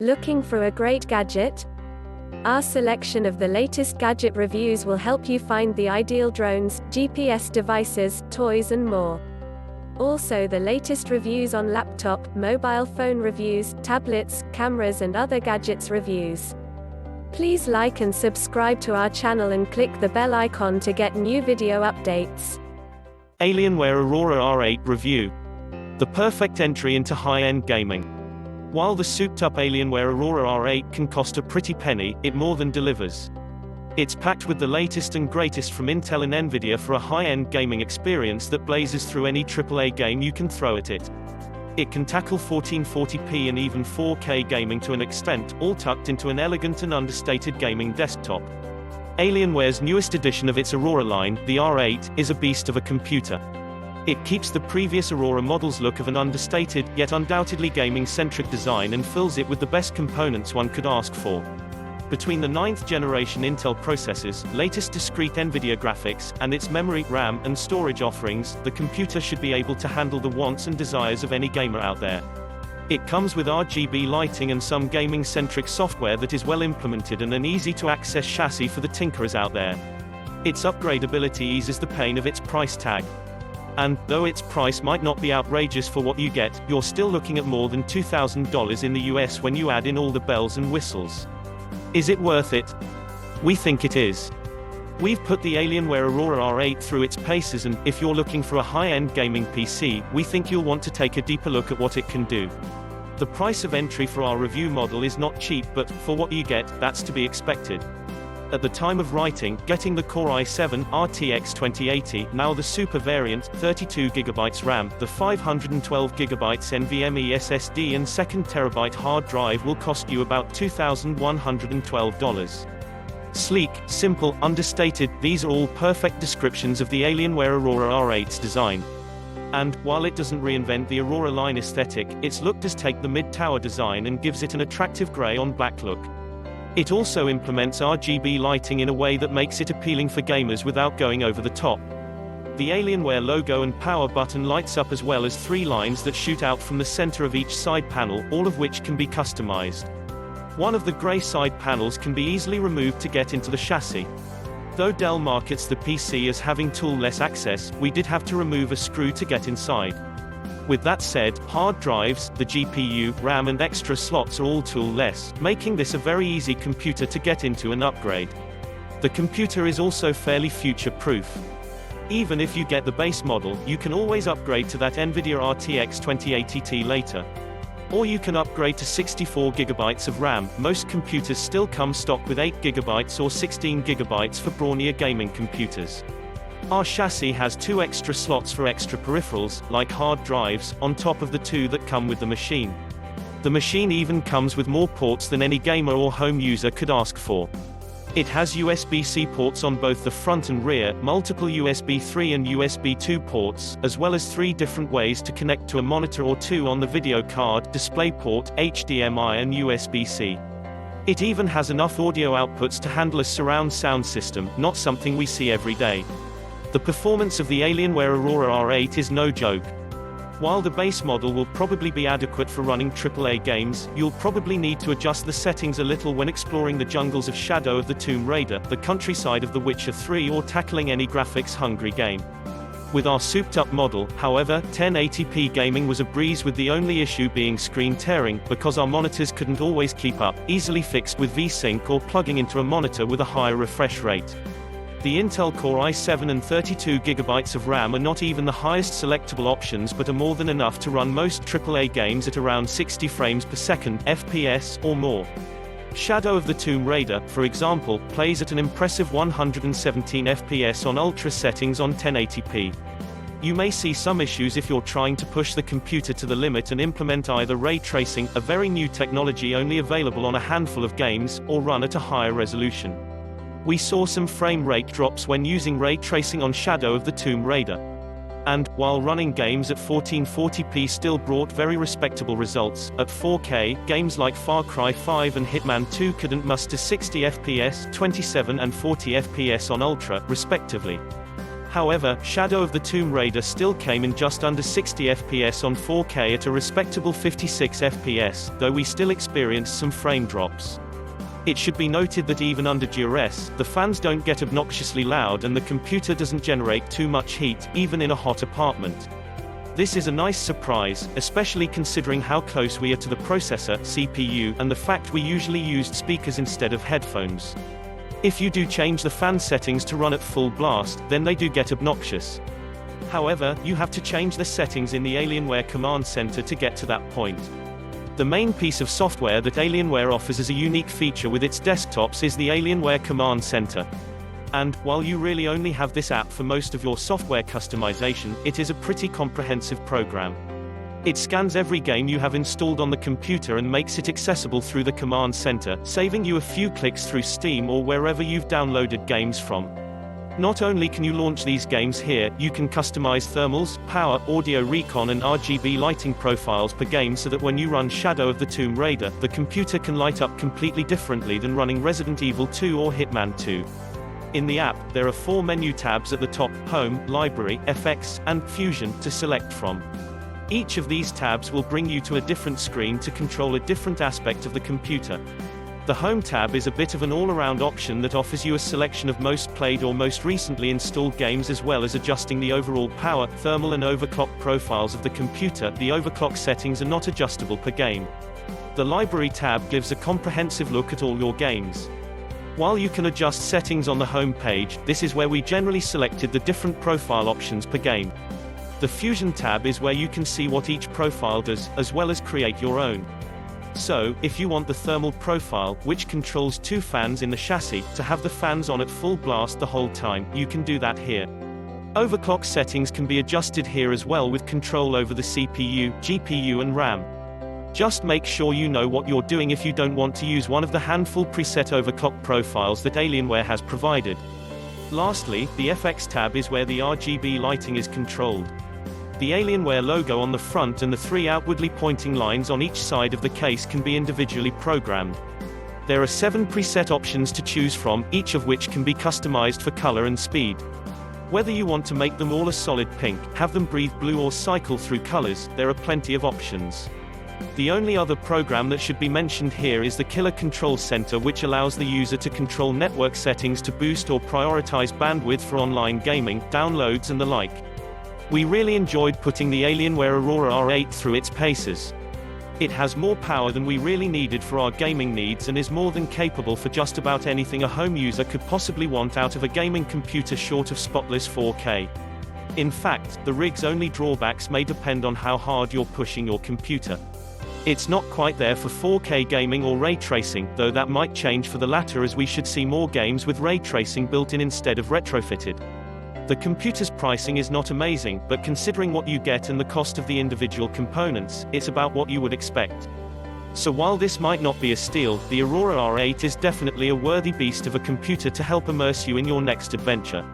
Looking for a great gadget? Our selection of the latest gadget reviews will help you find the ideal drones, GPS devices, toys and more. Also the latest reviews on laptop, mobile phone reviews, tablets, cameras and other gadgets reviews. Please like and subscribe to our channel and click the bell icon to get new video updates. Alienware Aurora R8 review. The perfect entry into high-end gaming. While the souped-up Alienware Aurora R8 can cost a pretty penny, it more than delivers. It's packed with the latest and greatest from Intel and Nvidia for a high-end gaming experience that blazes through any AAA game you can throw at it. It can tackle 1440p and even 4K gaming to an extent, all tucked into an elegant and understated gaming desktop. Alienware's newest edition of its Aurora line, the R8, is a beast of a computer. It keeps the previous Aurora model's look of an understated, yet undoubtedly gaming-centric design and fills it with the best components one could ask for. Between the 9th generation Intel processors, latest discrete Nvidia graphics, and its memory, RAM, and storage offerings, the computer should be able to handle the wants and desires of any gamer out there. It comes with RGB lighting and some gaming-centric software that is well implemented and an easy-to-access chassis for the tinkerers out there. Its upgradability eases the pain of its price tag. And, though its price might not be outrageous for what you get, you're still looking at more than $2,000 in the US when you add in all the bells and whistles. Is it worth it? We think it is. We've put the Alienware Aurora R8 through its paces and, if you're looking for a high-end gaming PC, we think you'll want to take a deeper look at what it can do. The price of entry for our review model is not cheap but, for what you get, that's to be expected. At the time of writing, getting the Core i7 RTX 2080, now the Super variant, 32GB RAM, the 512GB NVMe SSD and 2TB hard drive will cost you about $2,112. Sleek, simple, understated, these are all perfect descriptions of the Alienware Aurora R8's design. And, while it doesn't reinvent the Aurora line aesthetic, its look does take the mid-tower design and gives it an attractive grey-on-black look. It also implements RGB lighting in a way that makes it appealing for gamers without going over the top. The Alienware logo and power button lights up as well as 3 lines that shoot out from the center of each side panel, all of which can be customized. One of the gray side panels can be easily removed to get into the chassis. Though Dell markets the PC as having tool-less access, we did have to remove a screw to get inside. With that said, hard drives, the GPU, RAM and extra slots are all tool-less, making this a very easy computer to get into and upgrade. The computer is also fairly future-proof. Even if you get the base model, you can always upgrade to that Nvidia RTX 2080 Ti later. Or you can upgrade to 64GB of RAM. Most computers still come stock with 8GB or 16GB for brawnier gaming computers. Our chassis has 2 extra slots for extra peripherals, like hard drives, on top of the 2 that come with the machine. The machine even comes with more ports than any gamer or home user could ask for. It has USB-C ports on both the front and rear, multiple USB 3 and USB 2 ports, as well as 3 different ways to connect to a monitor or 2 on the video card, DisplayPort, HDMI and USB-C. It even has enough audio outputs to handle a surround sound system, not something we see every day. The performance of the Alienware Aurora R8 is no joke. While the base model will probably be adequate for running AAA games, you'll probably need to adjust the settings a little when exploring the jungles of Shadow of the Tomb Raider, the countryside of The Witcher 3 or tackling any graphics-hungry game. With our souped-up model, however, 1080p gaming was a breeze with the only issue being screen tearing, because our monitors couldn't always keep up, easily fixed with V-Sync or plugging into a monitor with a higher refresh rate. The Intel Core i7 and 32GB of RAM are not even the highest selectable options but are more than enough to run most AAA games at around 60 frames per second (FPS) or more. Shadow of the Tomb Raider, for example, plays at an impressive 117 FPS on ultra settings on 1080p. You may see some issues if you're trying to push the computer to the limit and implement either ray tracing, a very new technology only available on a handful of games, or run at a higher resolution. We saw some frame rate drops when using ray tracing on Shadow of the Tomb Raider. And, while running games at 1440p still brought very respectable results, at 4K, games like Far Cry 5 and Hitman 2 couldn't muster 60 FPS, 27 and 40 FPS on Ultra, respectively. However, Shadow of the Tomb Raider still came in just under 60 FPS on 4K at a respectable 56 FPS, though we still experienced some frame drops. It should be noted that even under duress, the fans don't get obnoxiously loud and the computer doesn't generate too much heat, even in a hot apartment. This is a nice surprise, especially considering how close we are to the processor, CPU, and the fact we usually used speakers instead of headphones. If you do change the fan settings to run at full blast, then they do get obnoxious. However, you have to change the settings in the Alienware Command Center to get to that point. The main piece of software that Alienware offers as a unique feature with its desktops is the Alienware Command Center. And, while you really only have this app for most of your software customization, it is a pretty comprehensive program. It scans every game you have installed on the computer and makes it accessible through the Command Center, saving you a few clicks through Steam or wherever you've downloaded games from. Not only can you launch these games here, you can customize thermals, power, audio recon and RGB lighting profiles per game so that when you run Shadow of the Tomb Raider, the computer can light up completely differently than running Resident Evil 2 or Hitman 2. In the app, there are 4 menu tabs at the top: Home, Library, FX, and Fusion, to select from. Each of these tabs will bring you to a different screen to control a different aspect of the computer. The Home tab is a bit of an all-around option that offers you a selection of most played or most recently installed games as well as adjusting the overall power, thermal and overclock profiles of the computer. The overclock settings are not adjustable per game. The Library tab gives a comprehensive look at all your games. While you can adjust settings on the home page, this is where we generally selected the different profile options per game. The Fusion tab is where you can see what each profile does, as well as create your own. So, if you want the thermal profile, which controls 2 fans in the chassis, to have the fans on at full blast the whole time, you can do that here. Overclock settings can be adjusted here as well with control over the CPU, GPU and RAM. Just make sure you know what you're doing if you don't want to use one of the handful preset overclock profiles that Alienware has provided. Lastly, the FX tab is where the RGB lighting is controlled. The Alienware logo on the front and the 3 outwardly pointing lines on each side of the case can be individually programmed. There are 7 preset options to choose from, each of which can be customized for color and speed. Whether you want to make them all a solid pink, have them breathe blue or cycle through colors, there are plenty of options. The only other program that should be mentioned here is the Killer Control Center, which allows the user to control network settings to boost or prioritize bandwidth for online gaming, downloads and the like. We really enjoyed putting the Alienware Aurora R8 through its paces. It has more power than we really needed for our gaming needs and is more than capable for just about anything a home user could possibly want out of a gaming computer short of spotless 4K. In fact, the rig's only drawbacks may depend on how hard you're pushing your computer. It's not quite there for 4K gaming or ray tracing, though that might change for the latter as we should see more games with ray tracing built in instead of retrofitted. The computer's pricing is not amazing, but considering what you get and the cost of the individual components, it's about what you would expect. So while this might not be a steal, the Aurora R8 is definitely a worthy beast of a computer to help immerse you in your next adventure.